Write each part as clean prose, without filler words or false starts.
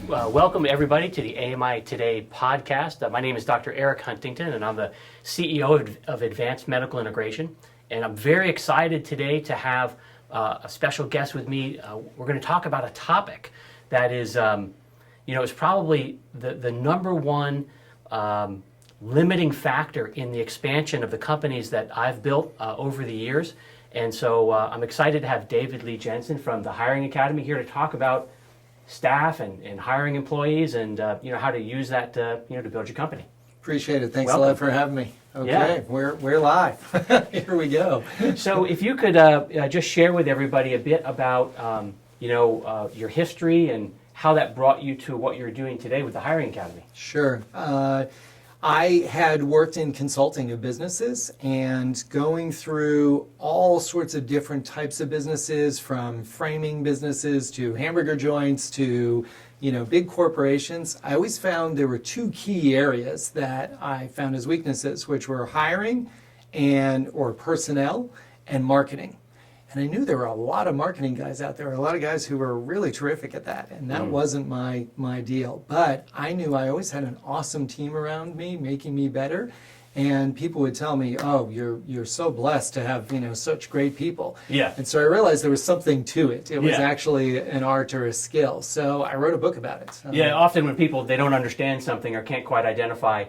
Welcome everybody to the AMI Today podcast. My name is Dr. Eric Huntington and I'm the CEO of Advanced Medical Integration. And I'm very excited today to have a special guest with me. We're going to talk about a topic that is, is probably the number one limiting factor in the expansion of the companies that I've built over the years. And so I'm excited to have David Lee Jensen from the Hiring Academy here to talk about staff and hiring employees and how to use that to build your company. Appreciate it. Thanks Welcome. a lot for having me. Okay, Yeah. we're live. Here we go. So if you could just share with everybody a bit about your history and how that brought you to what you're doing today with the Hiring Academy. Sure. I had worked in consulting of businesses and going through all sorts of different types of businesses, from framing businesses to hamburger joints to big corporations. I always found there were two key areas that I found as weaknesses, which were hiring or personnel and marketing. And I knew there were a lot of marketing guys out there, a lot of guys who were really terrific at that, and that wasn't my deal. But I knew I always had an awesome team around me, making me better. And people would tell me, "Oh, you're so blessed to have such great people." Yeah. And so I realized there was something to it. It was Yeah. actually an art or a skill. So I wrote a book about it. Yeah, often when people they don't understand something or can't quite identify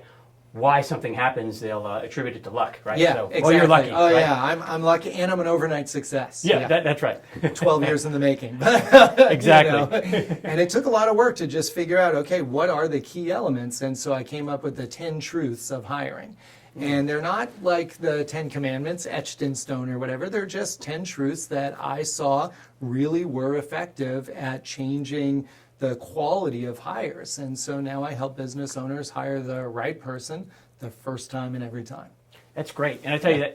why something happens, they'll attribute it to luck, right? Yeah, So, exactly. Oh, you're lucky. Oh, right? yeah, I'm lucky, and I'm an overnight success. Yeah, that's right. 12 years in the making. Exactly. And it took a lot of work to just figure out, okay, what are the key elements? And so I came up with the 10 truths of hiring. And they're not like the 10 commandments etched in stone or whatever. They're just 10 truths that I saw really were effective at changing the quality of hires. And so now I help business owners hire the right person the first time and every time. That's great. And I tell you,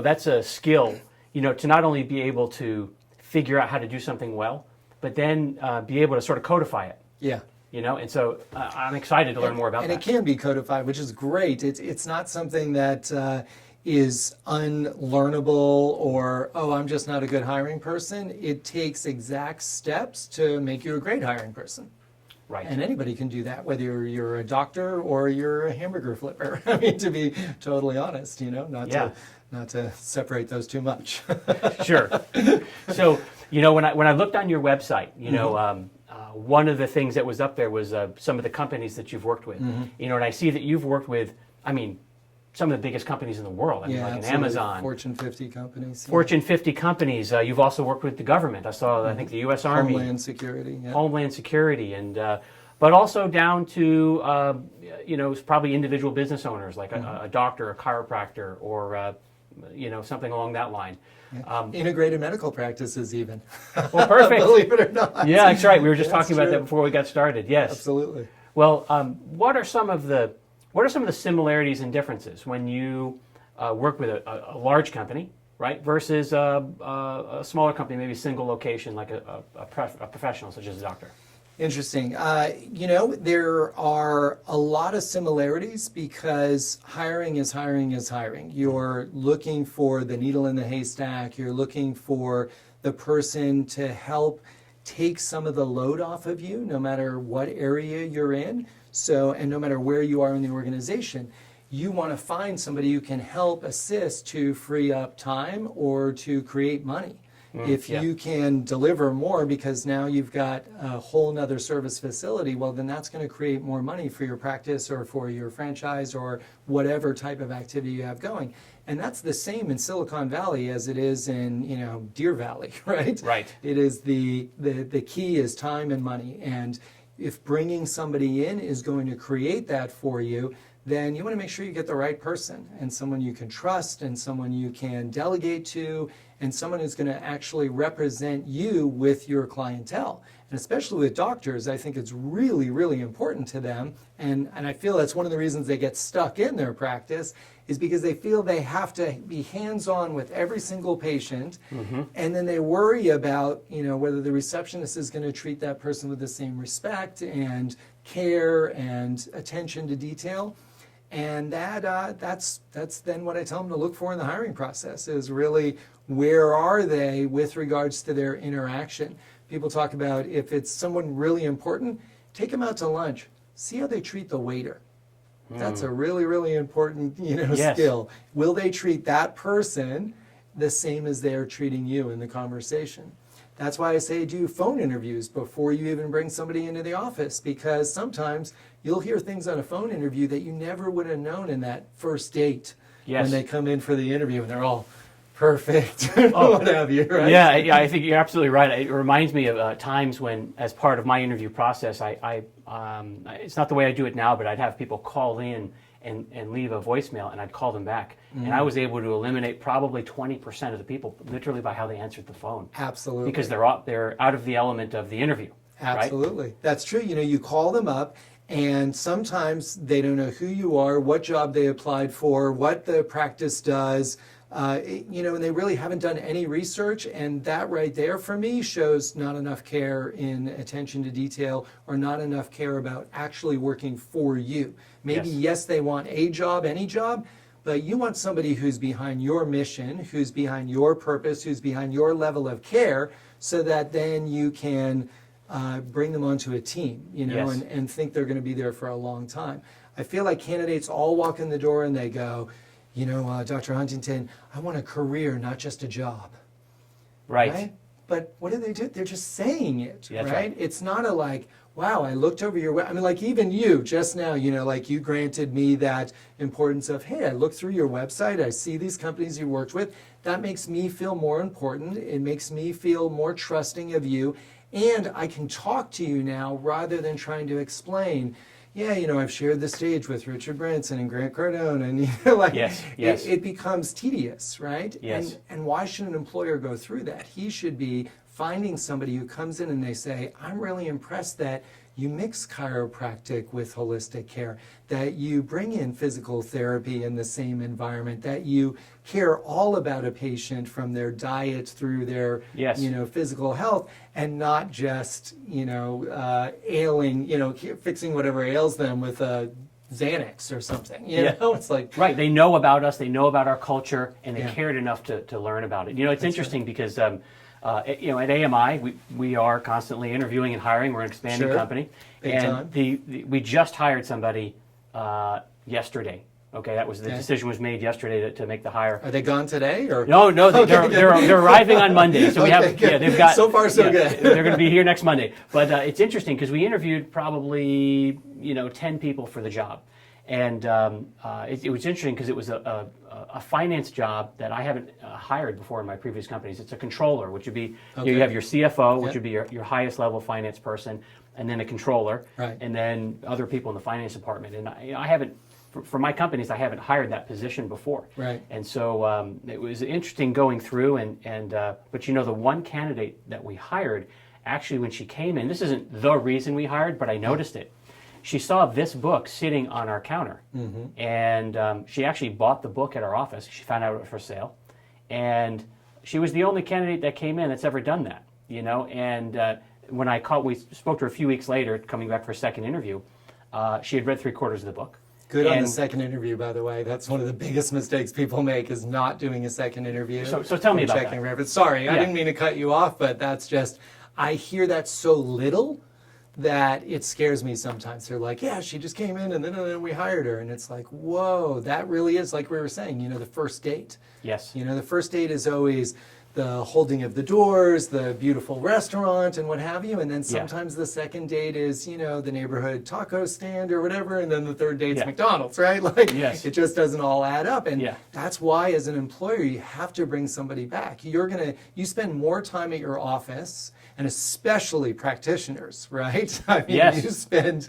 that's a skill, to not only be able to figure out how to do something well, but then be able to sort of codify it. Yeah. And so I'm excited to learn more about and that. And it can be codified, which is great. It's not something that is unlearnable or, oh, I'm just not a good hiring person. It takes exact steps to make you a great hiring person. Right. And anybody can do that, whether you're a doctor or you're a hamburger flipper. I mean, to be totally honest, not to separate those too much. Sure. So, when I looked on your website, one of the things that was up there was some of the companies that you've worked with. And I see that you've worked with, some of the biggest companies in the world. Like an absolutely. Amazon. Fortune 50 companies. Fortune 50 companies. You've also worked with the government. I saw, I think, the U.S. Army. Homeland Security. Yeah. Homeland Security. And but also down to, probably individual business owners, like a doctor, a chiropractor, or, something along that line. Yeah. Integrated medical practices even. Well, perfect. Believe it or not. Yeah, that's right. We were just That's talking about true. that before we got started. Yes. Absolutely. Well, what are some of the similarities and differences when you work with a large company, right, versus a smaller company, maybe a single location, like a professional such as a doctor? Interesting. There are a lot of similarities because hiring is hiring is hiring. You're looking for the needle in the haystack. You're looking for the person to help take some of the load off of you, no matter what area you're in. And no matter where you are in the organization, you want to find somebody who can help assist to free up time or to create money. If you can deliver more because now you've got a whole nother service facility, well, then that's going to create more money for your practice or for your franchise or whatever type of activity you have going. And that's the same in Silicon Valley as it is in, Deer Valley, right? Right. It is the key is time and money. And if bringing somebody in is going to create that for you, then you want to make sure you get the right person and someone you can trust and someone you can delegate to and someone who's going to actually represent you with your clientele. And especially with doctors, I think it's really, really important to them. And I feel that's one of the reasons they get stuck in their practice is because they feel they have to be hands-on with every single patient. And then they worry about, whether the receptionist is going to treat that person with the same respect and care and attention to detail. And that's then what I tell them to look for in the hiring process is really where are they with regards to their interaction. People talk about if it's someone really important, Take them out to lunch. See how they treat the waiter. That's a really, really important, Yes. skill. Will they treat that person the same as they're treating you in the conversation? That's why I say do phone interviews before you even bring somebody into the office, because sometimes you'll hear things on a phone interview that you never would have known in that first date Yes. when they come in for the interview and they're all perfect, what have you, right? Yeah, I think you're absolutely right. It reminds me of times when, as part of my interview process, it's not the way I do it now, but I'd have people call in and leave a voicemail, and I'd call them back. And I was able to eliminate probably 20% of the people literally by how they answered the phone. Absolutely. Because they're out of the element of the interview. Right? Absolutely. That's true. You call them up, and sometimes they don't know who you are, what job they applied for, what the practice does, and they really haven't done any research. And that right there for me shows not enough care in attention to detail, or not enough care about actually working for you. Maybe, yes, they want a job, any job, but you want somebody who's behind your mission, who's behind your purpose, who's behind your level of care, so that then you can bring them onto a team, Yes. and think they're going to be there for a long time. I feel like candidates all walk in the door and they go, Dr. Huntington, I want a career, not just a job. Right. But what do? They're just saying it, That's right? right. It's not a like, wow, I looked over your like even you just now, like you granted me that importance of, hey, I looked through your website, I see these companies you worked with. That makes me feel more important. It makes me feel more trusting of you. And I can talk to you now rather than trying to explain, I've shared the stage with Richard Branson and Grant Cardone, and Yes. it becomes tedious, right? Yes. And why should an employer go through that? He should be finding somebody who comes in and they say, I'm really impressed that you mix chiropractic with holistic care, that you bring in physical therapy in the same environment, that you care all about a patient from their diet through their Yes. physical health, and not just ailing, fixing whatever ails them with a Xanax or something. It's like, Right. They know about us. They know about our culture, and they Yeah. cared enough to learn about it. It's interesting because at AMI we are constantly interviewing and hiring. We're an expanding Sure. company, Big and time. we just hired somebody yesterday. Okay, that was the Okay. decision was made yesterday to make the hire. are they gone today or? No, Okay, they're good. they're arriving on Monday. So we Okay, have good. they've got So far, so good. They're going to be here next Monday. But it's interesting because we interviewed probably 10 people for the job, and it was interesting because it was a finance job that I haven't hired before in my previous companies. It's a controller, which would be you have your CFO, which Yep. would be your highest level finance person, and then a controller, Right. and then other people in the finance department. And I haven't. For my companies, I haven't hired that position before. Right. And so it was interesting going through, but the one candidate that we hired, actually when she came in, this isn't the reason we hired, but I noticed it. She saw this book sitting on our counter, and she actually bought the book at our office. She found out it was for sale, and she was the only candidate that came in that's ever done that. And when we spoke to her a few weeks later, coming back for a second interview, she had read 3/4 of the book. Good on the And- second interview, by the way. That's one of the biggest mistakes people make, is not doing a second interview. So tell me and about checking that. reference. Sorry, I Yeah. didn't mean to cut you off, but that's just, I hear that so little that it scares me sometimes. They're like, yeah, she just came in and then we hired her. And it's like, whoa, that really is, like we were saying, the first date. Yes. The first date is always the holding of the doors, the beautiful restaurant, and what have you. And then sometimes the second date is, the neighborhood taco stand or whatever. And then the third date's Yeah. McDonald's, right? Like, Yes. it just doesn't all add up. And Yeah. that's why, as an employer, you have to bring somebody back. You spend more time at your office, and especially practitioners, right? I mean, Yes. you spend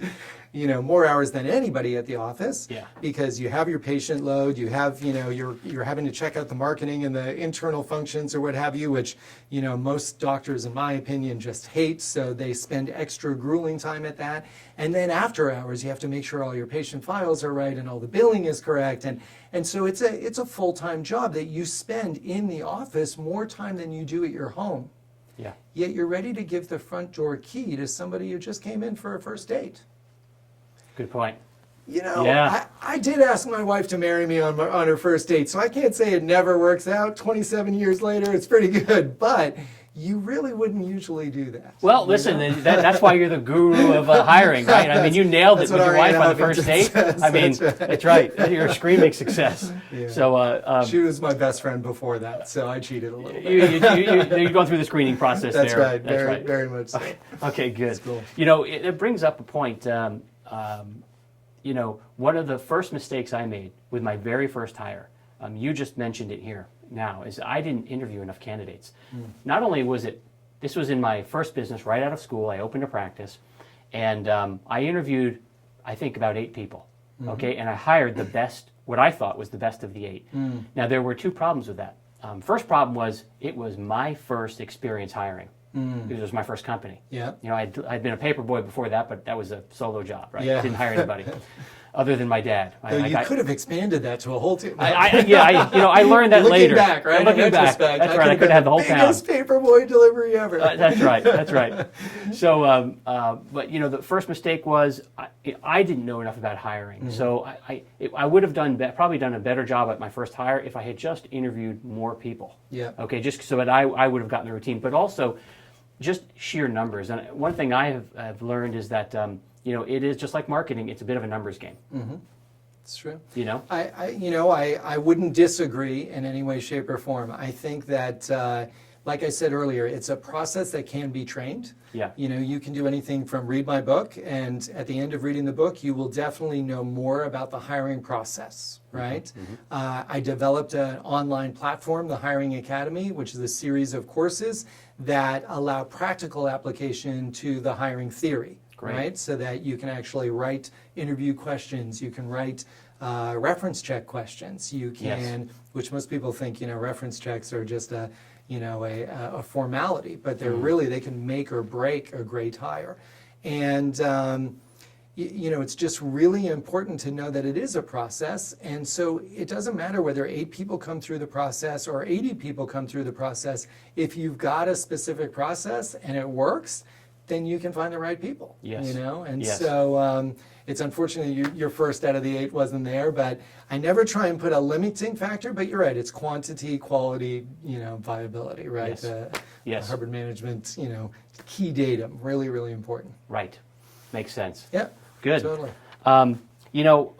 more hours than anybody at the office, Yeah. because you have your patient load, you have, you're having to check out the marketing and the internal functions or what have you, which, most doctors, in my opinion, just hate. So they spend extra grueling time at that. And then after hours, you have to make sure all your patient files are right and all the billing is correct. And so it's a full-time job that you spend in the office more time than you do at your home. Yeah. Yet you're ready to give the front door key to somebody who just came in for a first date. Good point. I did ask my wife to marry me on her first date, so I can't say it never works out. 27 years later, it's pretty good. But, you really wouldn't usually do that. Well, listen, that's why you're the guru of hiring, right? I mean, you nailed it That's with what your wife Arianna on the first date. Huffington says. I mean, That's right. that's right. You're a screaming success. Yeah. So She was my best friend before that, so I cheated a little bit. you're going through the screening process That's there. right. That's Very, right. very much so. Okay, good. cool. You know, it brings up a point. You know, one of the first mistakes I made with my very first hire, you just mentioned it here now, is I didn't interview enough candidates. Not only was this was in my first business right out of school, I opened a practice, and I interviewed, I think, about 8 people, okay? And I hired the best, what I thought was the best of the 8. Now, there were 2 problems with that. First problem was, it was my first experience hiring. It was my first company. Yeah. You know, I'd been a paper boy before that, but that was a solo job, right? Yeah. Didn't hire anybody other than my dad. Though you could have expanded that to a whole team. I learned that Looking later. back, right? Looking In back, retrospect, that's right. I could have the whole town. Biggest paperboy delivery ever. That's right. That's right. So, but you know, the first mistake was I didn't know enough about hiring. So I would have probably done a better job at my first hire if I had just interviewed more people. Yeah. Okay, just so that I would have gotten the routine, but also just sheer numbers. And one thing I have learned is that you know, it is just like marketing. It's a bit of a numbers game. It's true. You know. I wouldn't disagree in any way, shape, or form. I think that, like I said earlier, it's a process that can be trained. Yeah. You know, you can do anything from read my book, and at the end of reading the book, you will definitely know more about the hiring process, right? I developed an online platform, the Hiring Academy, which is a series of courses that allow practical application to the hiring theory. Great. Right? So that you can actually write interview questions, you can write reference check questions, you can, which most people think, you know, reference checks are just a formality, but they're really, they can make or break a great hire. And, you know, it's just really important to know that it is a process. And so it doesn't matter whether 8 people come through the process or 80 people come through the process. If you've got a specific process and it works, then you can find the right people. Yes. You know, and Yes. so it's unfortunately your first out of the 8 wasn't there, but I never try and put a limiting factor. But you're right, it's quantity, quality, you know, viability, right? Yes. Yes. Harvard Management, you know, key datum, really, really important. Right. Makes sense. Yeah. Good. Totally. You know,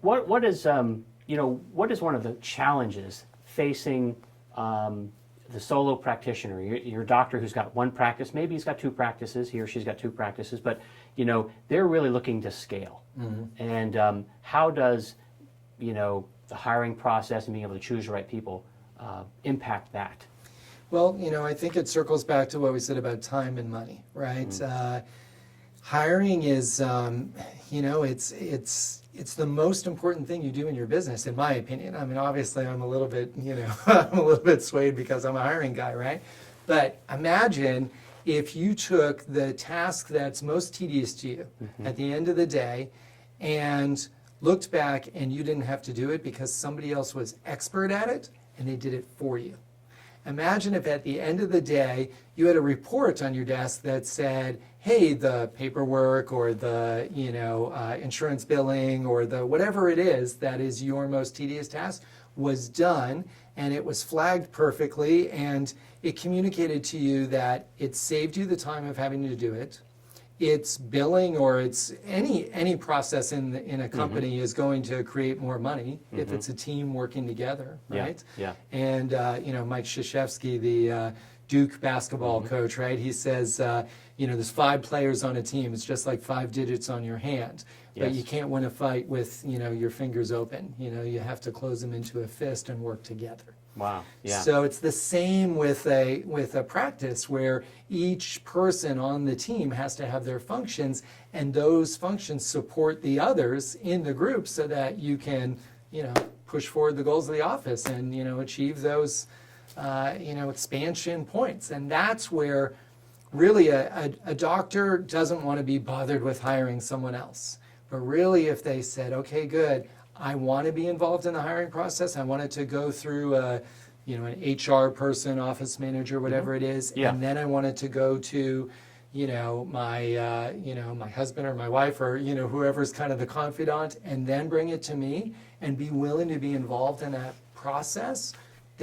what is you know, what is one of the challenges facing the solo practitioner, your doctor who's got one practice, maybe he's got 2 practices, he or she's got 2 practices, but you know, they're really looking to scale. And how does, you know, the hiring process and being able to choose the right people impact that? Well, you know, I think it circles back to what we said about time and money, right? Hiring is, you know, it's the most important thing you do in your business, in my opinion. I mean, obviously, I'm a little bit, you know, I'm a little bit swayed because I'm a hiring guy, right? But imagine if you took the task that's most tedious to you at the end of the day and looked back and you didn't have to do it because somebody else was expert at it and they did it for you. Imagine if at the end of the day you had a report on your desk that said, hey, the paperwork or the, you know, insurance billing or the whatever it is that is your most tedious task was done, and it was flagged perfectly, and it communicated to you that it saved you the time of having to do it. It's billing, or it's any process in a company is going to create more money if it's a team working together, right? Yeah. And you know, Mike Krzyzewski, the Duke basketball coach, right? He says, you know, there's 5 players on a team. It's just like 5 digits on your hand. But Yes. you can't win a fight with, you know, your fingers open. You know, you have to close them into a fist and work together. Wow. Yeah. So it's the same with a practice where each person on the team has to have their functions, and those functions support the others in the group so that you can, you know, push forward the goals of the office and, you know, achieve those, you know, expansion points. And that's where really a doctor doesn't want to be bothered with hiring someone else. But really, if they said, okay, good, I want to be involved in the hiring process. I want it to go through, you know, an HR person, office manager, whatever it is, Yeah. and then I want it to go to, you know, my husband or my wife or, you know, whoever's kind of the confidant, and then bring it to me and be willing to be involved in that process.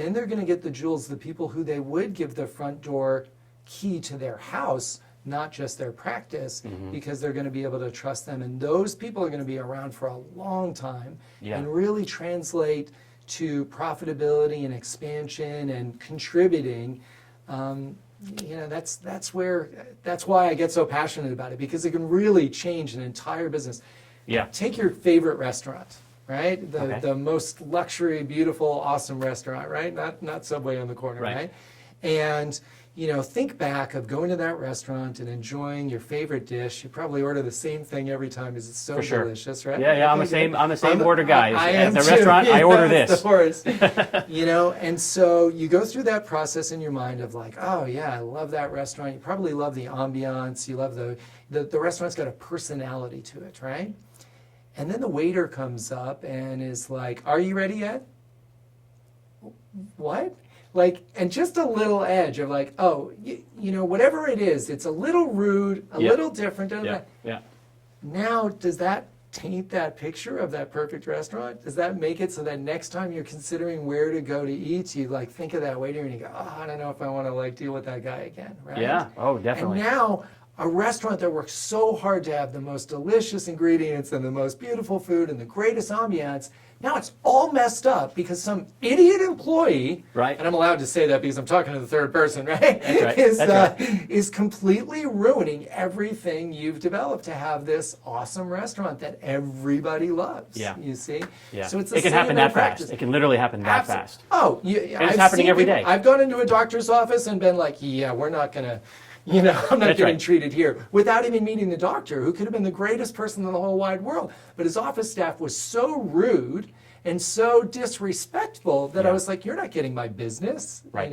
then they're going to get the jewels, the people who they would give the front door key to their house, not just their practice, because they're going to be able to trust them. And those people are going to be around for a long time and really translate to profitability and expansion and contributing. That's why I get so passionate about it, because it can really change an entire business. Yeah. Take your favorite restaurant, right? The most luxury, beautiful, awesome restaurant, right? Not Subway on the corner, right? And think back of going to that restaurant and enjoying your favorite dish. You probably order the same thing every time because it's so delicious, right? Yeah, I'm the same order guy. I At am the too. restaurant, I order this. Of course. And so you go through that process in your mind of like, oh yeah, I love that restaurant. You probably love the ambiance. You love the restaurant's got a personality to it, right? And then the waiter comes up and is like, are you ready yet? What? Like, and just a little edge of like, oh, whatever it is, it's a little rude, a little different. Yeah. Now, does that taint that picture of that perfect restaurant? Does that make it so that next time you're considering where to go to eat, you like think of that waiter and you go, oh, I don't know if I want to like deal with that guy again, right? Yeah. Oh, definitely. And now, a restaurant that works so hard to have the most delicious ingredients and the most beautiful food and the greatest ambiance, now it's all messed up because some idiot employee, right? And I'm allowed to say that because I'm talking to the third person, right? That's right. Is completely ruining everything you've developed to have this awesome restaurant that everybody loves. Yeah. You see? Yeah. So it's the it can same happen in that practice. fast. It can literally happen that fast. Oh, and it's happening every day. I've gone into a doctor's office and been like, yeah, we're not going to. I'm not getting treated here, without even meeting the doctor, who could have been the greatest person in the whole wide world. But his office staff was so rude and so disrespectful that I was like, you're not getting my business, Right.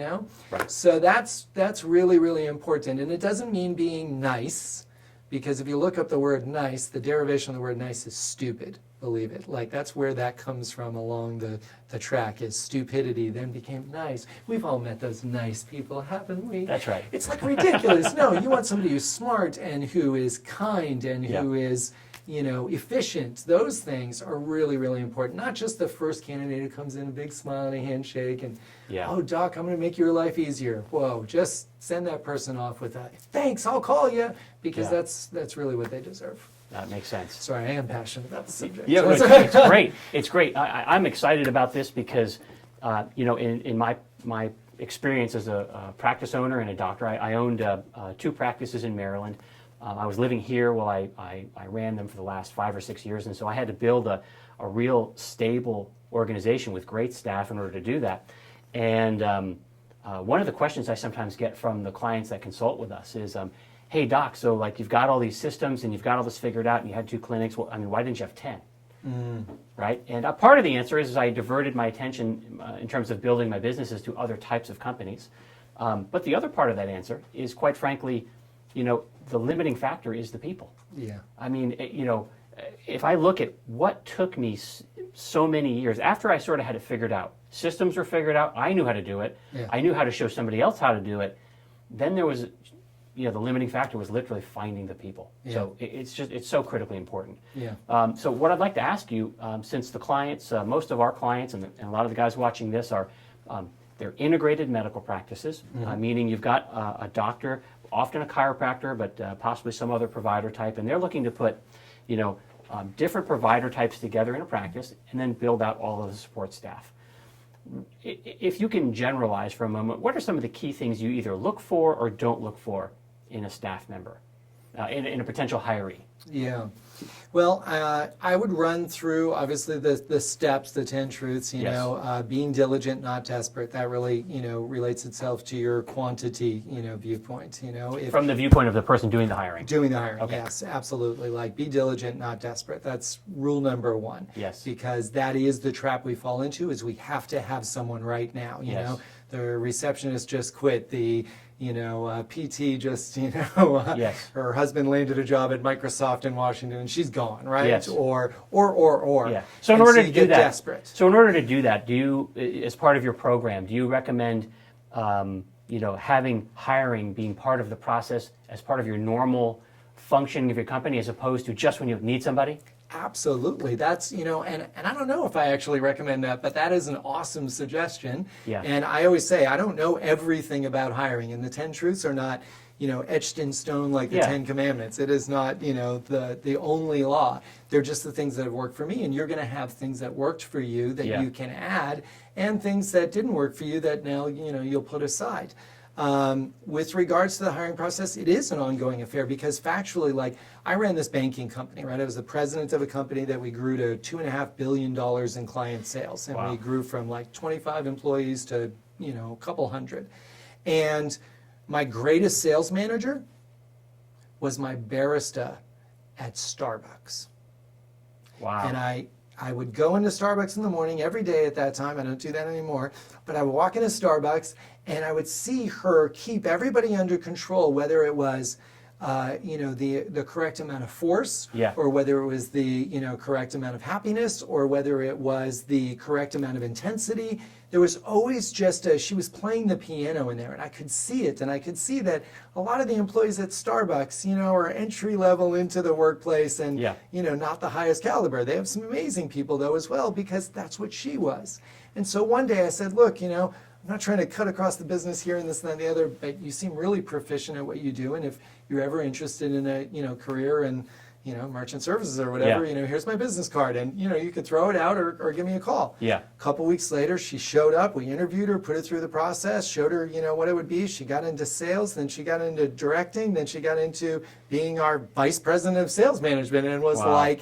Right. So that's really, really important. And it doesn't mean being nice, because if you look up the word nice, the derivation of the word nice is stupid. Believe it. Like, that's where that comes from along the track, is stupidity then became nice. We've all met those nice people, haven't we? That's right. It's like ridiculous. No, you want somebody who's smart and who is kind and who is, efficient. Those things are really, really important. Not just the first candidate who comes in, a big smile and a handshake and, oh, doc, I'm going to make your life easier. Whoa, just send that person off with a, thanks, I'll call you, because that's really what they deserve. That makes sense. Sorry, I am passionate about the subject. Yeah, it's great. It's great. I'm excited about this because, in my experience as a practice owner and a doctor, I owned 2 practices in Maryland. I was living here while I ran them for the last 5 or 6 years, and so I had to build a real stable organization with great staff in order to do that. And one of the questions I sometimes get from the clients that consult with us is, hey doc, so like you've got all these systems and you've got all this figured out and you had 2 clinics, well, why didn't you have 10? Right? And a part of the answer is I diverted my attention in terms of building my businesses to other types of companies. But the other part of that answer is, quite frankly, the limiting factor is the people. Yeah. If I look at what took me so many years, after I sort of had it figured out, systems were figured out, I knew how to do it, I knew how to show somebody else how to do it, then there was the limiting factor was literally finding the people. Yeah. So it's so critically important. Yeah. So what I'd like to ask you, since the clients, most of our clients and a lot of the guys watching this are, they're integrated medical practices, meaning you've got a doctor, often a chiropractor, but possibly some other provider type, and they're looking to put, different provider types together in a practice and then build out all of the support staff. If you can generalize for a moment, what are some of the key things you either look for or don't look for in a staff member, in a potential hiree? Yeah. Well, I would run through, obviously, the steps, the 10 truths, being diligent, not desperate. That really, relates itself to your quantity, viewpoint, From the viewpoint of the person doing the hiring. Doing the hiring, Okay. yes, absolutely. Like, be diligent, not desperate. That's rule number 1. Yes. Because that is the trap we fall into, is we have to have someone right now, you know. The receptionist just quit, the PT just, Yes. her husband landed a job at Microsoft in Washington and she's gone, right? Yes. Or. Yeah. So in order to you do get that, desperate. So in order to do that, do you, as part of your program, do you recommend, having hiring being part of the process as part of your normal functioning of your company, as opposed to just when you need somebody? Absolutely. That's, and I don't know if I actually recommend that, but that is an awesome suggestion. Yeah. And I always say, I don't know everything about hiring, and the 10 truths are not, etched in stone like the Yeah. 10 commandments. It is not, the only law. They're just the things that have worked for me, and you're going to have things that worked for you that Yeah. you can add, and things that didn't work for you that now, you'll put aside. With regards to the hiring process, it is an ongoing affair because factually, like I ran this banking company, right? I was the president of a company that we grew to $2.5 billion in client sales. And Wow. we grew from like 25 employees to, a couple hundred. And my greatest sales manager was my barista at Starbucks. Wow. And I would go into Starbucks in the morning every day at that time. I don't do that anymore. But I would walk into Starbucks and I would see her keep everybody under control, whether it was the correct amount of force, Yeah. or whether it was the correct amount of happiness, or whether it was the correct amount of intensity. There was always she was playing the piano in there, and I could see it, and I could see that a lot of the employees at Starbucks, are entry level into the workplace and, Yeah. not the highest caliber. They have some amazing people though as well, because that's what she was. And so one day I said, look, I'm not trying to cut across the business here and this and that and the other, but you seem really proficient at what you do. And if you're ever interested in a, career in, merchant services or whatever, Yeah. here's my business card. And, you could throw it out or give me a call. Yeah. A couple weeks later, she showed up. We interviewed her, put her through the process, showed her, what it would be. She got into sales, then she got into directing, then she got into being our vice president of sales management, and was Wow.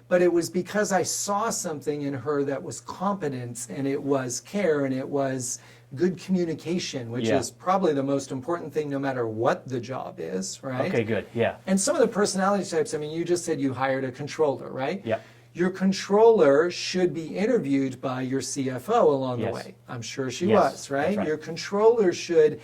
but it was because I saw something in her that was competence, and it was care, and it was good communication, which Yeah. is probably the most important thing no matter what the job is, right? Okay, good. Yeah. And some of the personality types, you just said you hired a controller, right? Yeah. Your controller should be interviewed by your CFO along Yes. the way. I'm sure she Yes, was, right? that's right. Your controller should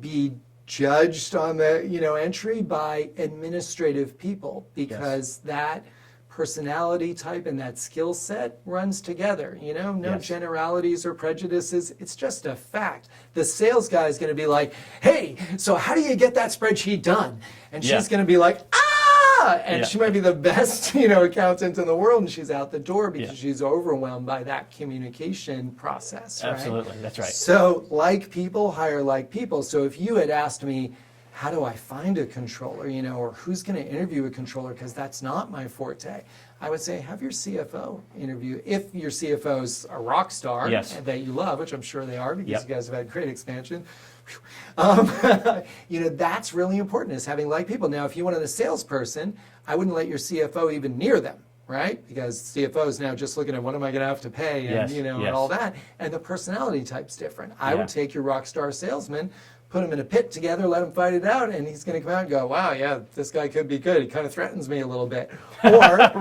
be judged on the entry by administrative people, because that personality type and that skill set runs together. No Yes. generalities or prejudices. It's just a fact. The sales guy is going to be like, hey, so how do you get that spreadsheet done? And Yeah. she's going to be like, ah! And Yeah. she might be the best, accountant in the world, and she's out the door because Yeah. she's overwhelmed by that communication process, right? Absolutely. That's right. So like people hire like people. So if you had asked me, how do I find a controller, or who's going to interview a controller, because that's not my forte, I would say have your CFO interview. If your CFO's a rock star Yes. that you love, which I'm sure they are, because Yep. you guys have had great expansion. That's really important, is having like people. Now, if you wanted a salesperson, I wouldn't let your CFO even near them, right? Because CFO is now just looking at what am I going to have to pay, and Yes, and yes. all that. And the personality type's different. I Yeah. would take your rock star salesman, put him in a pit together, let him fight it out, and he's going to come out and go, wow, yeah, this guy could be good. He kind of threatens me a little bit. Or,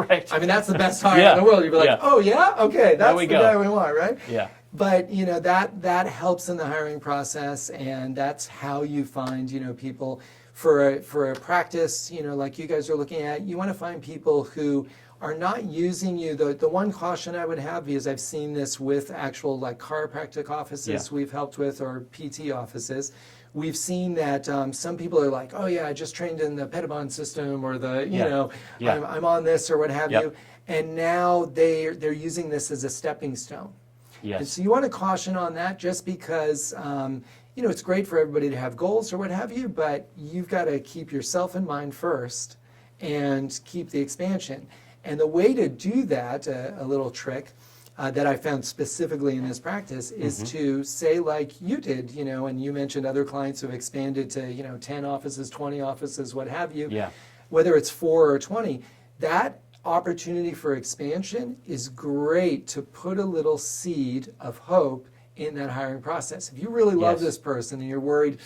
Right. that's the best hire Yeah. in the world. You'd be like, Yeah. oh, yeah? Okay, that's we the go. guy we want, right? Yeah. But, that helps in the hiring process, and that's how you find, people for a practice, like you guys are looking at. You want to find people who are not using you. The one caution I would have, because I've seen this with actual like chiropractic offices Yeah. we've helped with, or PT offices. We've seen that some people are like, oh yeah, I just trained in the Pettibon system, or the, Yeah. I'm on this, or what have Yep. you. And now they're using this as a stepping stone. And Yes. so you want to caution on that, just because, it's great for everybody to have goals or what have you, but you've got to keep yourself in mind first and keep the expansion. And the way to do that, a little trick that I found specifically in this practice, is Mm-hmm. to say like you did, and you mentioned other clients who have expanded to, 10 offices, 20 offices, what have you. Yeah. Whether it's 4 or 20, that opportunity for expansion is great to put a little seed of hope in that hiring process. If you really love Yes. this person and you're worried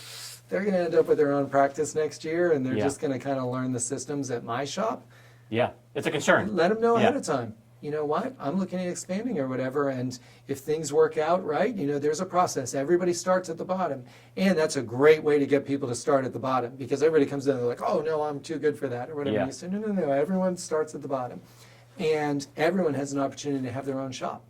they're going to end up with their own practice next year, and they're Yeah. just going to kind of learn the systems at my shop, Yeah. It's a concern. let them know ahead Yeah. of time. You know what? I'm looking at expanding or whatever, and if things work out right, there's a process. Everybody starts at the bottom, and that's a great way to get people to start at the bottom, because everybody comes in and they're like, oh no, I'm too good for that, or whatever. Yeah. You say, no, everyone starts at the bottom, and everyone has an opportunity to have their own shop,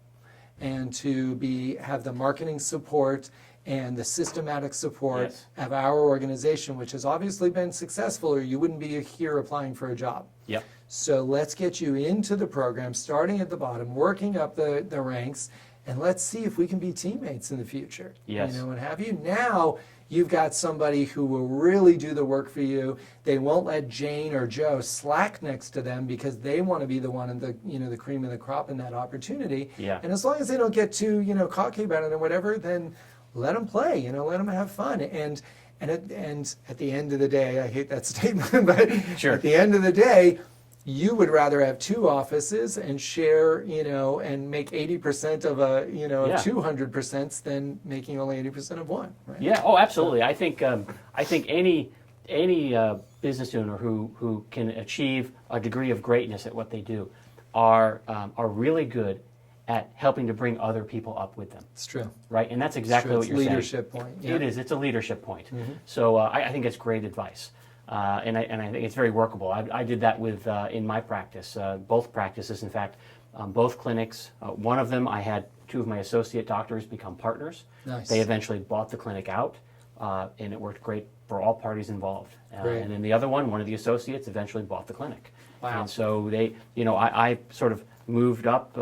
and to have the marketing support and the systematic support Yes. of our organization, which has obviously been successful, or you wouldn't be here applying for a job. Yep. So let's get you into the program, starting at the bottom, working up the ranks, and let's see if we can be teammates in the future. Yes. You know, and have you now. You've got somebody who will really do the work for you. They won't let Jane or Joe slack next to them because they want to be the one in the, you know, the cream of the crop in that opportunity. Yeah. And as long as they don't get too, you know, cocky about it or whatever, then let them play, you know, let them have fun. And at the end of the day, I hate that statement, but Sure. at the end of the day, you would rather have two offices and share, you know, and make 80% of a, you know, Yeah. 200% than making only 80% of one, right? Yeah. Oh, absolutely. I think any business owner who can achieve a degree of greatness at what they do are really good at helping to bring other people up with them. It's true. Right, and that's exactly True. what It's you're saying. leadership point. Yeah. It is. It's a leadership point. So I think it's great advice, and I think it's very workable. I did that with in my practice, both practices, in fact, both clinics. One of them, I had two of my associate doctors become partners. Nice. They eventually bought the clinic out, and it worked great for all parties involved. Great. And then the other one of the associates eventually bought the clinic. Wow. And so they, you know, I sort of moved up,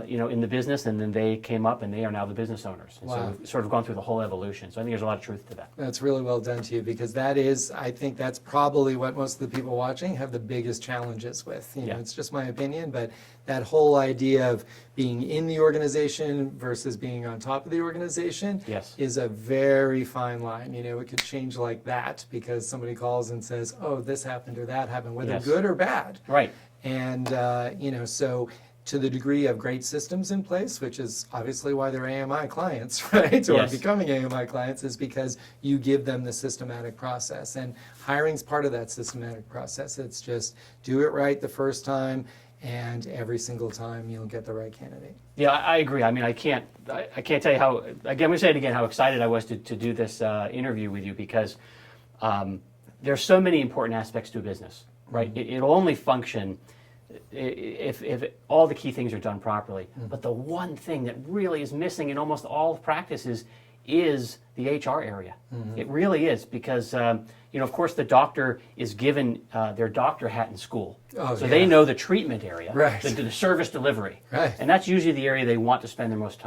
you know, in the business, and then they came up, and they are now the business owners. And Wow. so we've sort of gone through the whole evolution. So I think there's a lot of truth to that. That's really well done to you, because that is, I think that's probably what most of the people watching have the biggest challenges with. You know, Yeah. it's just my opinion, but that whole idea of being in the organization versus being on top of the organization Yes. is a very fine line. You know, it could change like that because somebody calls and says, "Oh, this happened or that happened," whether Yes. good or bad. Right. And, you know, so to the degree of great systems in place, which is obviously why they're AMI clients, right? Or Yes. becoming AMI clients, is because you give them the systematic process. And hiring's part of that systematic process. It's just do it right the first time, and every single time you'll get the right candidate. Yeah, I agree. I mean, I can't tell you how, again, we say it again, how excited I was to do this interview with you, because there's so many important aspects to a business, right? It'll only function if all the key things are done properly. But the one thing that really is missing in almost all practices is the HR area. It really is, because you know, of course, the doctor is given their doctor hat in school, Oh, so yeah. they know the treatment area, Right. the service delivery, Right. and that's usually the area they want to spend the most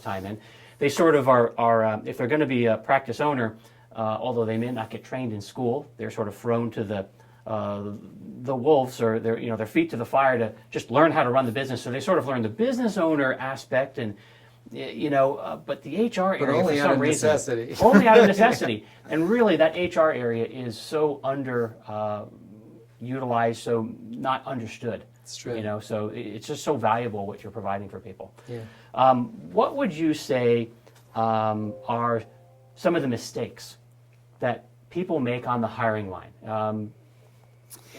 time in. They sort of are if they're going to be a practice owner, although they may not get trained in school, they're sort of thrown to the wolves, or their feet to the fire to just learn how to run the business. So they sort of learn the business owner aspect, and but the HR area, only for out some of reason, necessity. only out of necessity, and really that HR area is so under utilized, so not understood. It's true. You know, so it's just so valuable what you're providing for people. Yeah. What would you say are some of the mistakes that people make on the hiring line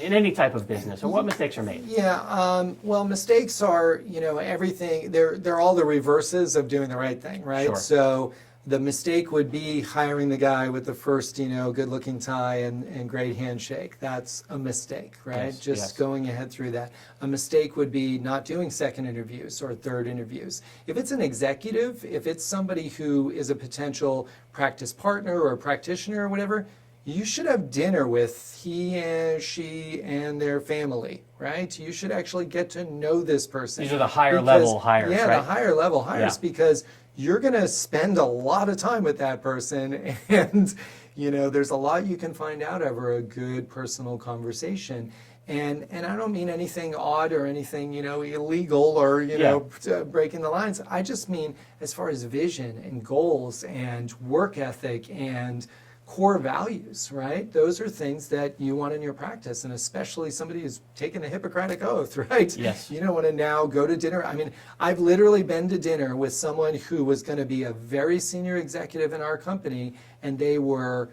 in any type of business, or what mistakes are made? Yeah, well, mistakes are, you know, everything, they're all the reverses of doing the right thing, right? Sure. So the mistake would be hiring the guy with the first, you know, good-looking tie and great handshake. That's a mistake, right? Yes, Just yes. going ahead through that. A mistake would be not doing second interviews or third interviews. If it's an executive, if it's somebody who is a potential practice partner or practitioner or whatever, you should have dinner with he and she and their family, right? You should actually get to know this person. These are the higher level hires, Yeah, right? the higher level hires, Yeah. because you're going to spend a lot of time with that person, and you know there's a lot you can find out over a good personal conversation. And I don't mean anything odd or anything, you know, illegal or, you know, breaking the lines. I just mean as far as vision and goals and work ethic and core values, right? Those are things that you want in your practice, and especially somebody who's taken the Hippocratic Oath, right? Yes. You don't want to now go to dinner. I mean, I've literally been to dinner with someone who was going to be a very senior executive in our company, and they were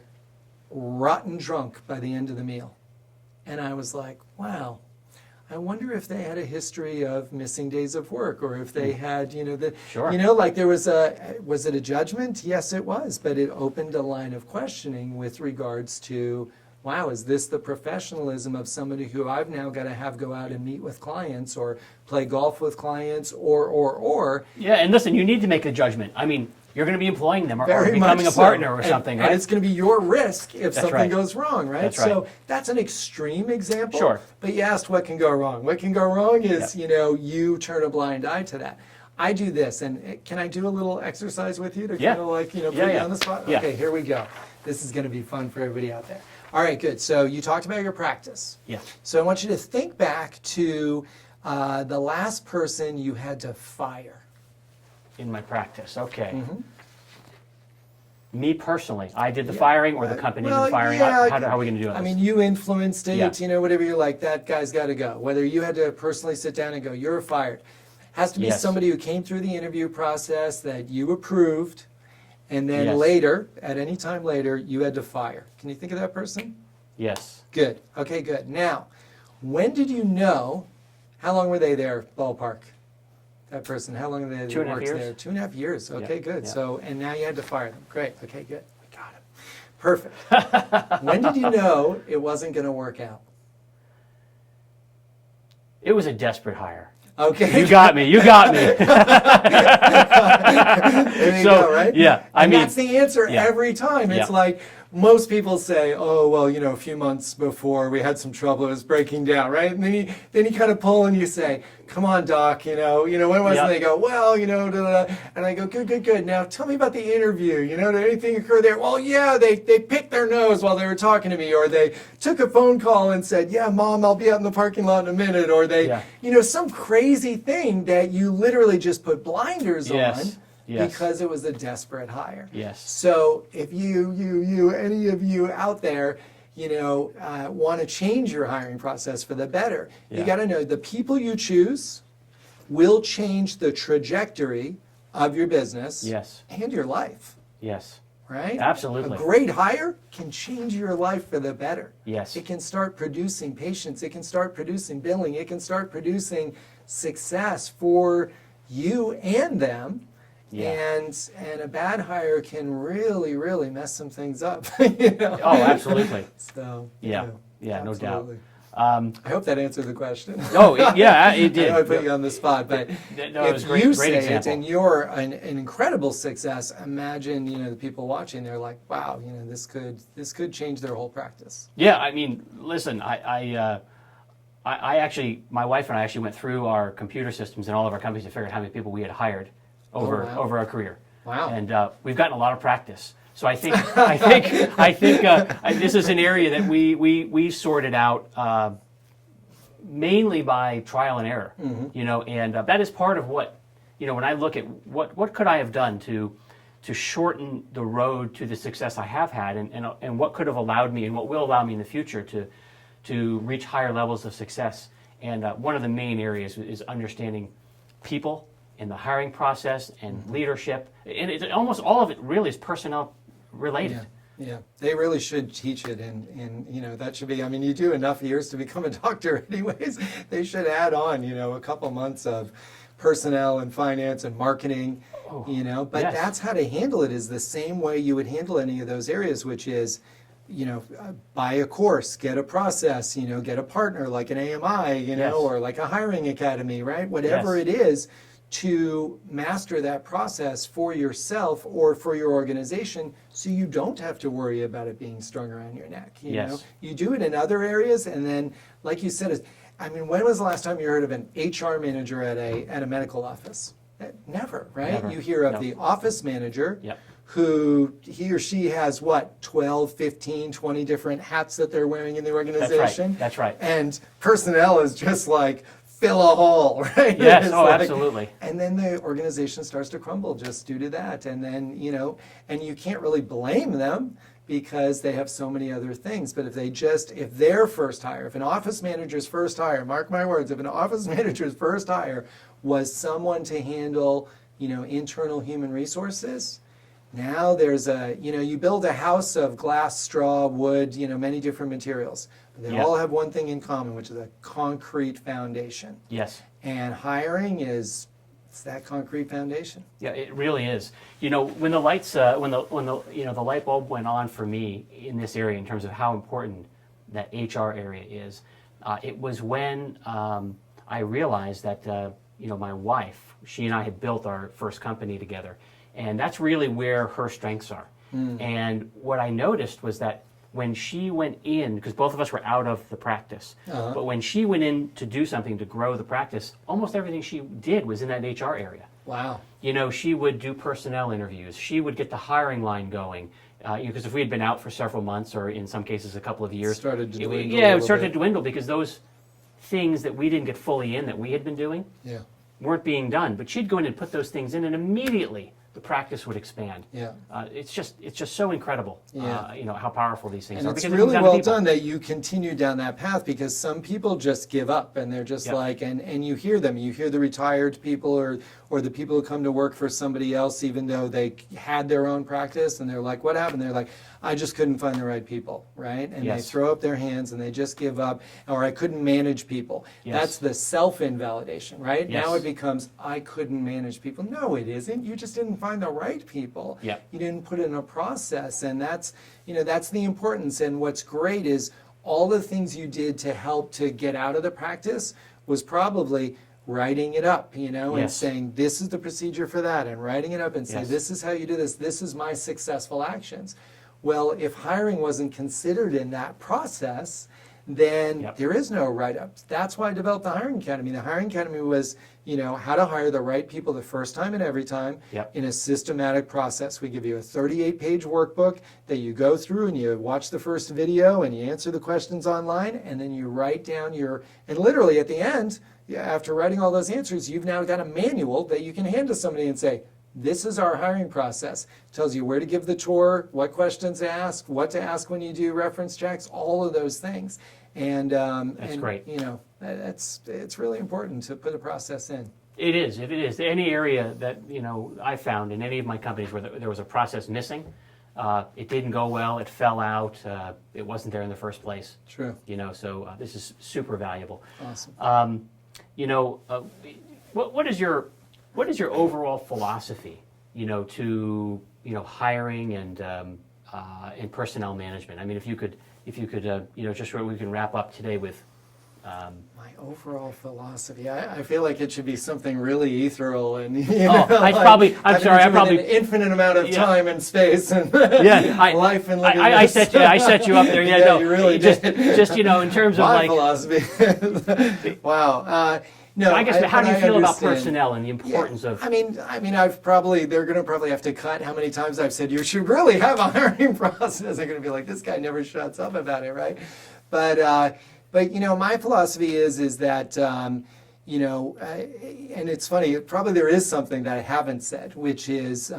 rotten drunk by the end of the meal. And I was like, wow, I wonder if they had a history of missing days of work, or if they had, you know, Sure. you know, like there was it a judgment? Yes, it was, but it opened a line of questioning with regards to, wow, is this the professionalism of somebody who I've now got to have go out and meet with clients or play golf with clients or? Yeah, and listen, you need to make a judgment. I mean, you're going to be employing them or Very becoming much a partner so. or something, And right? it's going to be your risk if something right. goes wrong, right? That's right. So that's an extreme example. Sure. But you asked what can go wrong. What can go wrong is, Yep. you turn a blind eye to that. I do this, and can I do a little exercise with you to Yeah. kind of like, put Yeah, you yeah. on the spot? Yeah. Okay, here we go. This is going to be fun for everybody out there. All right, good. So you talked about your practice. Yeah. So I want you to think back to the last person you had to fire. In my practice, okay. Mm-hmm. Me personally, I did the firing or the company did Well, the firing? yeah, How are we going to do this? I mean, you influenced it, Yeah. whatever you're like, that guy's got to go. Whether you had to personally sit down and go, you're fired. Has to be Yes. somebody who came through the interview process that you approved, and then Yes. later, at any time later, you had to fire. Can you think of that person? Yes. Good. Okay, good. Now, when did you know, how long were they there, ballpark? That person, how long they 2.5 worked years. there? 2.5 years. Okay, good. yeah. So, and now you had to fire them. Great. Okay, good. We got it. Perfect. When did you know it wasn't going to work out? It was a desperate hire. Okay. You got me. You got me. There you So, go, right? yeah, I And mean- that's the answer Yeah. every time. It's Yeah. like most people say, "Oh, well, a few months before we had some trouble, it was breaking down," right? And then you kind of pull and you say, "Come on, doc, when was it?" Yeah. And they go, "Well, da, da, da." And I go, "Good, good, good. Now tell me about the interview. Did anything occur there?" "Well, yeah, they picked their nose while they were talking to me, or they took a phone call and said, 'Yeah, Mom, I'll be out in the parking lot in a minute,' or they, Yeah. some crazy thing that you literally just put blinders Yes. on." Yes. Because it was a desperate hire. Yes. So if any of you out there, want to change your hiring process for the better, you Yeah. got to know the people you choose will change the trajectory of your business Yes. and your life, Yes. right? Absolutely. A great hire can change your life for the better. Yes. It can start producing patients. It can start producing billing. It can start producing success for you and them. Yeah. And a bad hire can really, really mess some things up. Oh, absolutely. So Yeah. Yeah, no doubt. absolutely. Um, I hope that answered the question. oh, yeah, it did. I know I put you on the spot, but No, it was if great- you great say example. it and you're an incredible success, imagine the people watching. They're like, wow, this could change their whole practice. Yeah, I mean, listen, I actually, my wife and I actually went through our computer systems in all of our companies to figure out how many people we had hired over wow. over our career. Wow. And we've gotten a lot of practice. So I think this is an area that we sorted out mainly by trial and error. And that is part of what when I look at what could I have done to shorten the road to the success I have had, and what could have allowed me and what will allow me in the future to reach higher levels of success. And one of the main areas is understanding people and the hiring process and leadership. And almost all of it really is personnel related. Yeah, they really should teach it, and that should be. I mean, you do enough years to become a doctor, anyways. They should add on, a couple months of personnel and finance and marketing, But yes. that's how to handle it. Is the same way you would handle any of those areas, which is, buy a course, get a process, get a partner like an AMI, Yes. or like a hiring academy, right? Whatever Yes. it is, to master that process for yourself or for your organization, so you don't have to worry about it being strung around your neck. Yes. You do it in other areas, and then, like you said, when was the last time you heard of an HR manager at a medical office? Never, right? Never. You hear of No. the office manager, Yep. who he or she has 12, 15, 20 different hats that they're wearing in the organization. That's right. And personnel is just like fill a hole, right? Yes, It's absolutely. And then the organization starts to crumble just due to that. And then, and you can't really blame them because they have so many other things. But if their first hire, if an office manager's first hire, mark my words, if an office manager's first hire was someone to handle, internal human resources, now there's you build a house of glass, straw, wood, many different materials. But they Yeah. all have one thing in common, which is a concrete foundation. Yes. And hiring it's that concrete foundation. Yeah, it really is. When the lights, when the light bulb went on for me in this area in terms of how important that HR area is, it was when I realized that my wife, she and I had built our first company together, And that's really where her strengths are. And what I noticed was that when she went in, because both of us were out of the practice, but when she went in to do something to grow the practice, almost everything she did was in that HR area. Wow. You know, she would do personnel interviews. She would get the hiring line going. Because if we had been out for several months, or in some cases a couple of years, Started to dwindle a it little started bit. to dwindle because those things that we didn't get fully in that we had been doing Yeah. weren't being done. But she'd go in and put those things in, and immediately the practice would expand. Yeah. It's just so incredible. Yeah. You know how powerful these things And are. it's because really comes down to well people. done that you continue down that path, because some people just give up and they're just Yep. like, and you hear them, you hear the retired people or the people who come to work for somebody else, even though they had their own practice, and they're like, what happened? They're like, I just couldn't find the right people, right? And they Yes. throw up their hands and they just give up, or I couldn't manage people. Yes. That's the self-invalidation, right? Yes. Now it becomes, I couldn't manage people. No, it isn't. You just didn't find the right people. Yep. You didn't put in a process, and that's the importance. And what's great is all the things you did to help to get out of the practice was probably writing it up, and Yes. saying, this is the procedure for that, and writing it up and say, Yes. this is how you do this, this is my successful actions. Well, if hiring wasn't considered in that process, then Yep. there is no write-up. That's why I developed the Hiring Academy. The Hiring Academy was, how to hire the right people the first time and every time Yep. in a systematic process. We give you a 38-page workbook that you go through, and you watch the first video and you answer the questions online, and then you write down and literally at the end, after writing all those answers, you've now got a manual that you can hand to somebody and say, this is our hiring process. It tells you where to give the tour, what questions to ask, what to ask when you do reference checks, all of those things. And That's great. It's really important to put a process in. It is. If it is any area that I found in any of my companies where there was a process missing, it didn't go well. It fell out. It wasn't there in the first place. True. So this is super valuable. Awesome. What is your overall philosophy? To hiring and personnel management. I mean, if you could, just so we can wrap up today with. My overall philosophy, I feel like it should be something really ethereal and I probably an infinite amount of time and space and life and living. I set you up there. Yeah, yeah, no, you really just did. in terms of My like philosophy. Wow. No, I guess how do you feel about understand. personnel and the importance of? I mean, they're going to probably have to cut how many times I've said you should really have a hiring process. They're going to be like, this guy never shuts up about it, right? But my philosophy is that and it's funny. Probably there is something that I haven't said, which is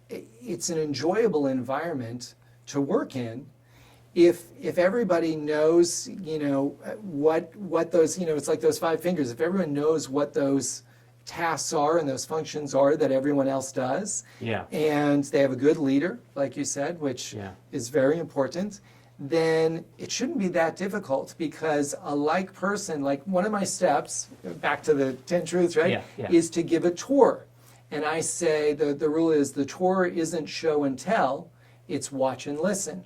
it's an enjoyable environment to work in. If everybody knows, what those, it's like those five fingers. If everyone knows what those tasks are and those functions are that everyone else does, Yeah. and they have a good leader, like you said, which is very important, then it shouldn't be that difficult, because a like person, like one of my steps, back to the 10 truths, right, is to give a tour. And I say the rule is the tour isn't show and tell, it's watch and listen.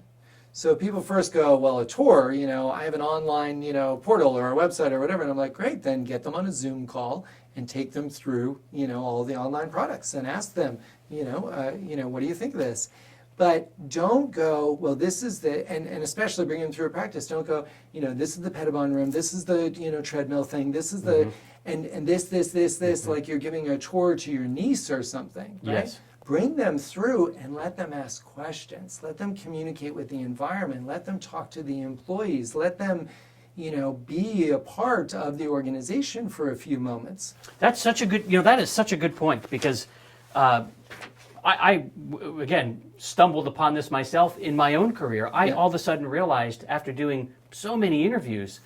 So people first go, well, a tour, I have an online, portal or a website or whatever. And I'm like, great, then get them on a Zoom call and take them through, all the online products and ask them, what do you think of this? But don't go, well, this is and especially bring them through a practice. Don't go, this is the Pettibon room, this is the, treadmill thing, this is the, and this, like you're giving a tour to your niece or something, right? Yes. Bring them through and let them ask questions. Let them communicate with the environment. Let them talk to the employees. Let them, be a part of the organization for a few moments. That's such a good, that is such a good point, because I again stumbled upon this myself in my own career. I all of a sudden realized after doing so many interviews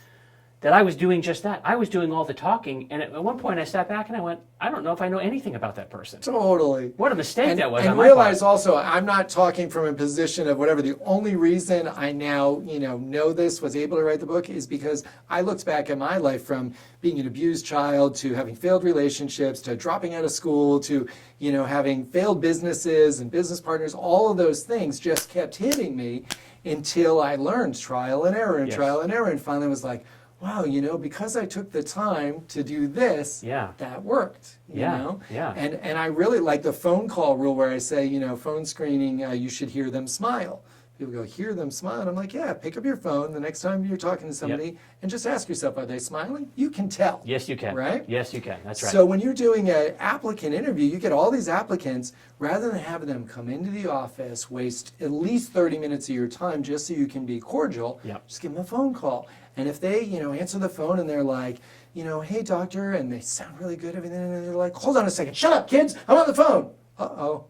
that I was doing just that. I was doing all the talking, and at one point I sat back and I went, I don't know if I know anything about that person. Totally. What a mistake that was on And my realize part. also, I'm not talking from a position of whatever. The only reason I now, know this, was able to write the book, is because I looked back at my life from being an abused child to having failed relationships to dropping out of school to, having failed businesses and business partners. All of those things just kept hitting me until I learned trial and error and trial and error, and finally was like, wow, because I took the time to do this, Yeah. that worked. You Yeah, know? yeah. And I really like the phone call rule where I say, phone screening, you should hear them smile. People go, hear them smile? And I'm like, yeah, pick up your phone the next time you're talking to somebody and just ask yourself, are they smiling? You can tell. Yes, you can. Right? Yes, you can. That's right. So when you're doing an applicant interview, you get all these applicants, rather than having them come into the office, waste at least 30 minutes of your time just so you can be cordial, Yep. just give them a phone call. And if they, answer the phone and they're like, hey doctor, and they sound really good, everything, and they're like, hold on a second, shut up kids, I'm on the phone. Uh-oh.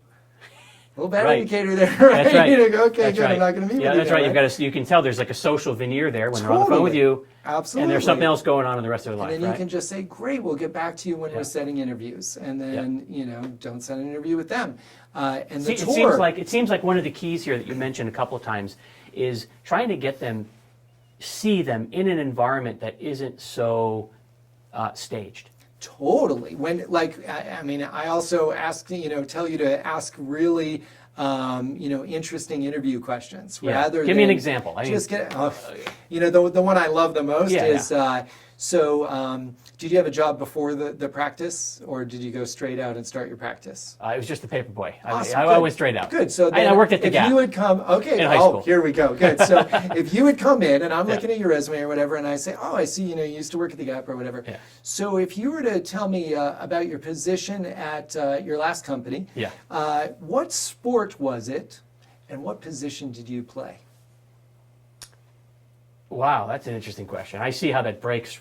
A little bad Right. indicator there, right? That's right. You go, okay, That's good, right. I'm not going to meet Yeah, with you. that's right. now, You've got to. You can tell there's like a social veneer there when they're on the phone with Totally. you, Absolutely. and there's something else going on in the rest of their life. And then right? you can just say, great, we'll get back to you when Yeah. we're setting interviews. And then, don't set an interview with them. And the See, tour. it seems like one of the keys here that you mentioned a couple of times is trying to get them, see them in an environment that isn't so staged. Totally. When, I also ask, tell you to ask really, interesting interview questions Yeah. rather Give me an than example. I mean- just get, the one I love the most Yeah, is, did you have a job before the practice, or did you go straight out and start your practice? It was just the paper boy. Awesome, I good. went straight out. Good. So I then worked at the if Gap. you would come, okay. In high school. Here we go. Good. So if you would come in, and I'm Yeah. looking at your resume or whatever, and I say, oh, I see, you used to work at the Gap or whatever. Yeah. So if you were to tell me about your position at your last company, Yeah. what sport was it, and what position did you play? Wow, that's an interesting question. I see how that breaks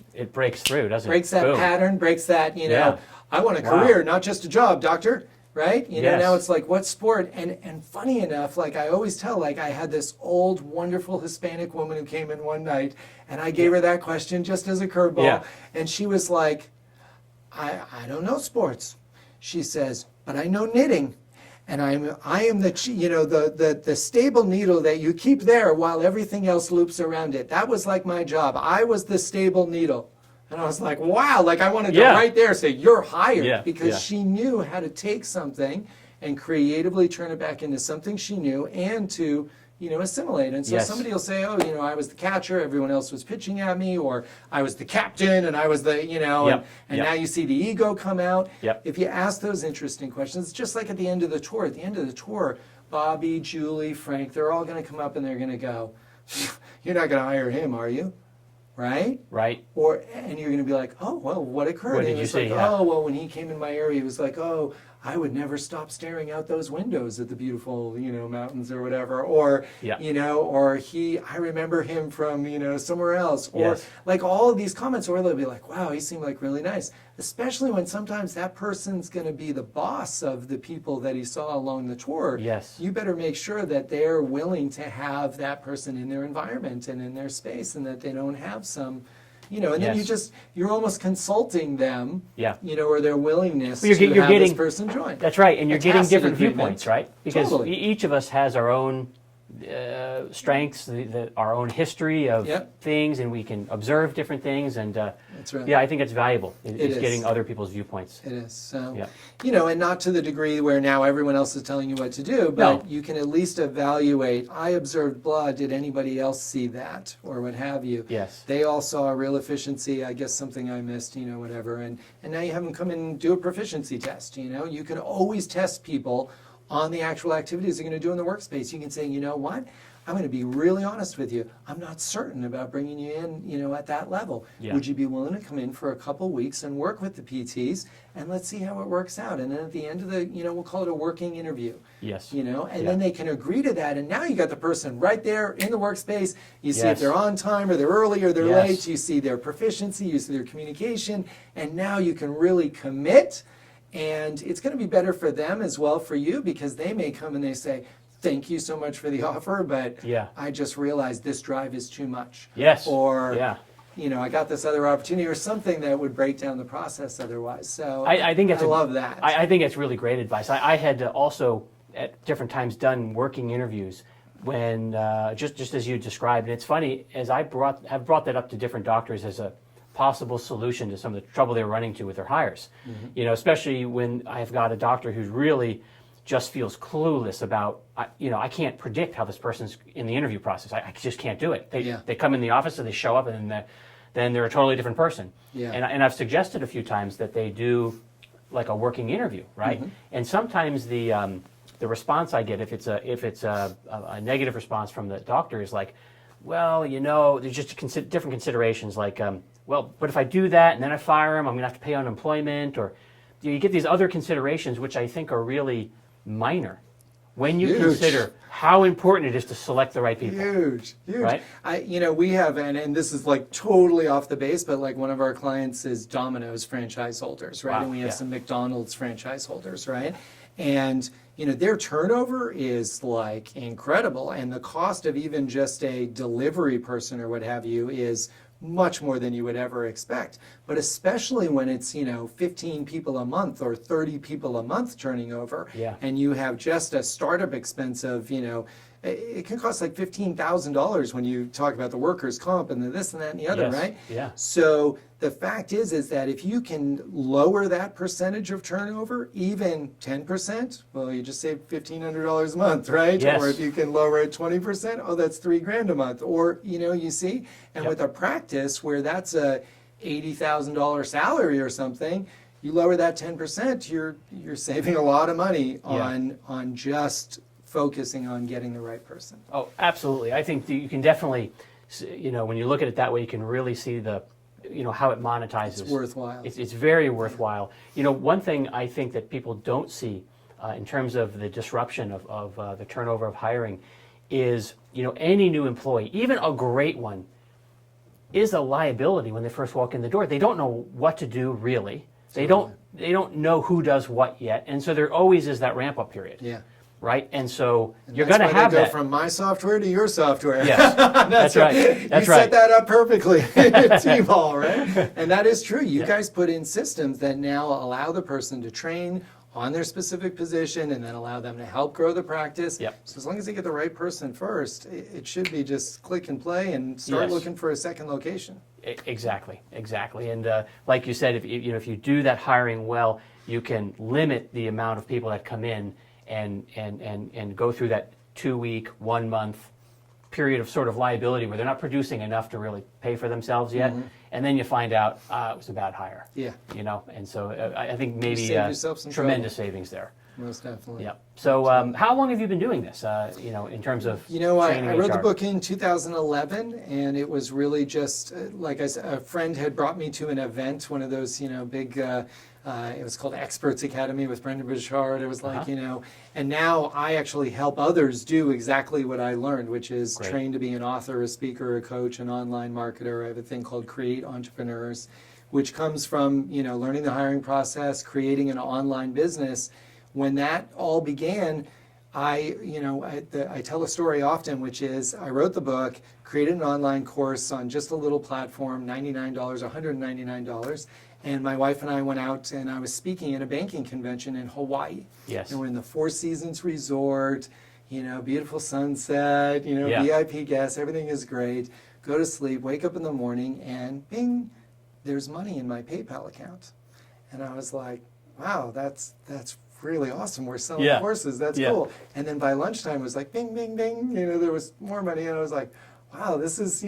through, doesn't Breaks it? that Boom. pattern, breaks that, Yeah. I want a Wow. career, not just a job, doctor, right? Yes. Now it's like, what sport? And funny enough, like I always tell, like I had this old, wonderful Hispanic woman who came in one night, and I gave her that question just as a curveball, Yeah. and she was like, I don't know sports. She says, but I know knitting. And I am the stable needle that you keep there while everything else loops around it. That was like my job. I was the stable needle. And I was like, wow, like I wanted to Yeah. right there say, you're hired. Yeah, Because yeah. she knew how to take something and creatively turn it back into something she knew and to, assimilate. And so Yes. somebody will say, oh, I was the catcher, everyone else was pitching at me, or I was the captain and I was the, and Yep. now you see the ego come out. Yep. If you ask those interesting questions, just like at the end of the tour, Bobby, Julie, Frank, they're all going to come up and they're going to go, you're not going to hire him, are you? Right? Right? And you're going to be like, oh, well, what occurred? What did And you it's see? like, Yeah. oh, well, when he came in my area, he was like, oh, I would never stop staring out those windows at the beautiful, mountains or whatever. Or, Yeah. I remember him from, somewhere else. Or Yes. like all of these comments, or they'll be like, wow, he seemed like really nice. Especially when sometimes that person's going to be the boss of the people that he saw along the tour. Yes. You better make sure that they're willing to have that person in their environment and in their space, and that they don't have some, and then Yes. you're almost consulting them, Yeah. or their willingness Well, you're to have getting- this person join. That's right, and you're A getting tacit different agreement. viewpoints, right? Because Totally. each of us has our own strengths, our own history of Yep. things, and we can observe different things. And That's right. yeah, I think it's valuable. It's is. getting other people's viewpoints. It is. So, Yeah. and not to the degree where now everyone else is telling you what to do, but No. you can at least evaluate. I observed blood. Did anybody else see that, or what have you? Yes. They all saw a real efficiency. I guess something I missed, whatever. And now you have them come in and do a proficiency test. You can always test people on the actual activities they're going to do in the workspace. You can say, you know what? I'm going to be really honest with you. I'm not certain about bringing you in, at that level. Yeah. Would you be willing to come in for a couple weeks and work with the PTs, and let's see how it works out? And then at the end of the, we'll call it a working interview. Yes. And Yeah. then they can agree to that. And now you got the person right there in the workspace. You see Yes. if they're on time or they're early or they're Yes. late. You see their proficiency, you see their communication, and now you can really commit. And it's going to be better for them as well for you, because they may come and they say, thank you so much for the offer, but Yeah. I just realized this drive is too much. Yes. Or, Yeah. I got this other opportunity, or something that would break down the process otherwise. So I think it's I love that. I think it's really great advice. I had also at different times done working interviews when just as you described. And it's funny, as have brought that up to different doctors as a possible solution to some of the trouble they're running into with their hires. Mm-hmm. Especially when I've got a doctor who's really just feels clueless about, I can't predict how this person's in the interview process. I just can't do it. Yeah. They come in the office and they show up and then they're a totally different person. Yeah. And I've suggested a few times that they do like a working interview, right? And sometimes the response I get, if it's a negative response from the doctor, is like, well, there's just different considerations, like, well, but if I do that and then I fire him, I'm going to have to pay unemployment, or you get these other considerations, which I think are really minor when you Huge. consider how important it is to select the right people. Huge. Right? We have, and this is like totally off the base, but like one of our clients is Domino's franchise holders, right? Wow, And we have yeah. some McDonald's franchise holders, right? And their turnover is like incredible, and the cost of even just a delivery person or what have you is much more than you would ever expect. But especially when it's 15 people a month or 30 people a month turning over, Yeah. and you have just a startup expense of it can cost like $15,000 when you talk about the workers' comp and the this and that and the other, Yes, right? yeah. So the fact is that if you can lower that percentage of turnover, even 10%, well, you just save $1,500 a month, right? Yes. Or if you can lower it 20%, oh, that's $3,000 a month. Or you see, and Yep. with a practice where that's a $80,000 salary or something, you lower that 10%, you're saving a lot of money on just focusing on getting the right person. Oh, absolutely. I think that you can definitely, when you look at it that way, you can really see how it monetizes. It's worthwhile. It's very worthwhile. One thing I think that people don't see in terms of the disruption of the turnover of hiring is, any new employee, even a great one, is a liability when they first walk in the door. They don't know what to do really. They don't know who does what yet, and so there always is that ramp up period. Yeah. Right, and so And you're that's going to why have they go that. from my software to your software. Yes, that's right. That's you right. set that up perfectly, T-ball, right? And that is true. You guys put in systems that now allow the person to train on their specific position and then allow them to help grow the practice. Yep. So as long as they get the right person first, it should be just click and play and start Yes. looking for a second location. Exactly. And like you said, if you do that hiring well, you can limit the amount of people that come in and go through that 2-week, 1 month period of sort of liability where they're not producing enough to really pay for themselves yet, and then you find out it was a bad hire. Yeah. And so I think maybe save yourself some tremendous savings there. Most definitely. Yeah. So how long have you been doing this? In terms of training I wrote the HR? book in 2011, and it was really just like I said, a friend had brought me to an event, one of those big. It was called Experts Academy with Brendan Burchard. It was like and now I actually help others do exactly what I learned, which is Great. train to be an author, a speaker, a coach, an online marketer. I have a thing called Create Entrepreneurs, which comes from learning the hiring process, creating an online business. When that all began, I tell a story often, which is I wrote the book, created an online course on just a little platform, $99, $199, and my wife and I went out and I was speaking at a banking convention in Hawaii. Yes. And we're in the Four Seasons Resort, beautiful sunset, Yeah. VIP guests, everything is great. Go to sleep, wake up in the morning, and bing, there's money in my PayPal account. And I was like, wow, that's really awesome. We're selling Yeah. courses. That's Yeah. cool. And then by lunchtime, it was like bing, bing, bing. There was more money, and I was like, wow, this is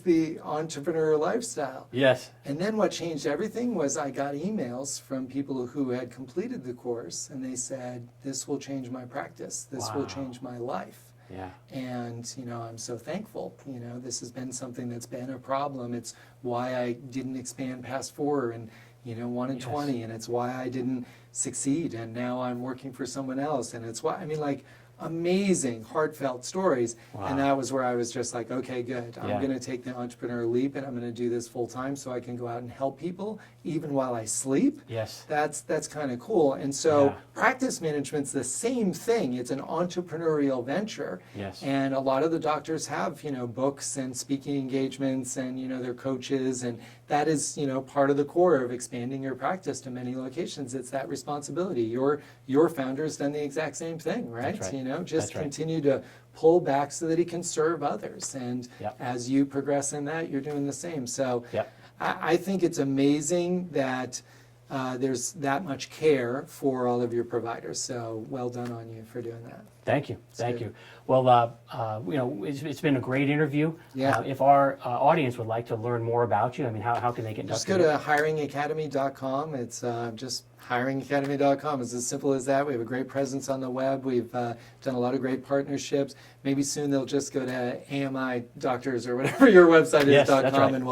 the entrepreneur lifestyle. Yes. And then what changed everything was I got emails from people who had completed the course, and they said, "This will change my practice. This will Wow. change my life." Yeah. And I'm so thankful. This has been something that's been a problem. It's why I didn't expand past 4 and 1 and Yes. 20, and it's why I didn't succeed. And now I'm working for someone else, and it's why amazing, heartfelt stories. Wow. And that was where I was just like, okay, good. I'm Yeah. going to take the entrepreneur leap, and I'm going to do this full time so I can go out and help people even while I sleep. Yes. That's kind of cool. And so Yeah. practice management's the same thing. It's an entrepreneurial venture. Yes. And a lot of the doctors have, books and speaking engagements and, their coaches. And that is, part of the core of expanding your practice to many locations. It's that responsibility. Your founder's done the exact same thing, right? That's right. Just That's right. continue to pull back so that he can serve others. And Yep. as you progress in that, you're doing the same. So Yep. I think it's amazing that there's that much care for all of your providers. So well done on you for doing that. Thank you. Thank good. you. Well, it's been a great interview. Yeah. If our audience would like to learn more about you, I mean, how can they get in touch Just with go you? to hiringacademy.com. It's just hiringacademy.com. It's as simple as that. We have a great presence on the web. We've done a lot of great partnerships. Maybe soon they'll just go to AMI Doctors or whatever your website is, Yes, that's .com, right. and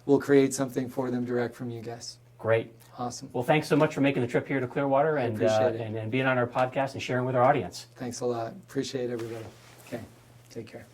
we'll create something for them direct from you guys. Great. Awesome. Well, thanks so much for making the trip here to Clearwater and, appreciate it. and being on our podcast and sharing with our audience. Thanks a lot. Appreciate everybody. Okay, take care.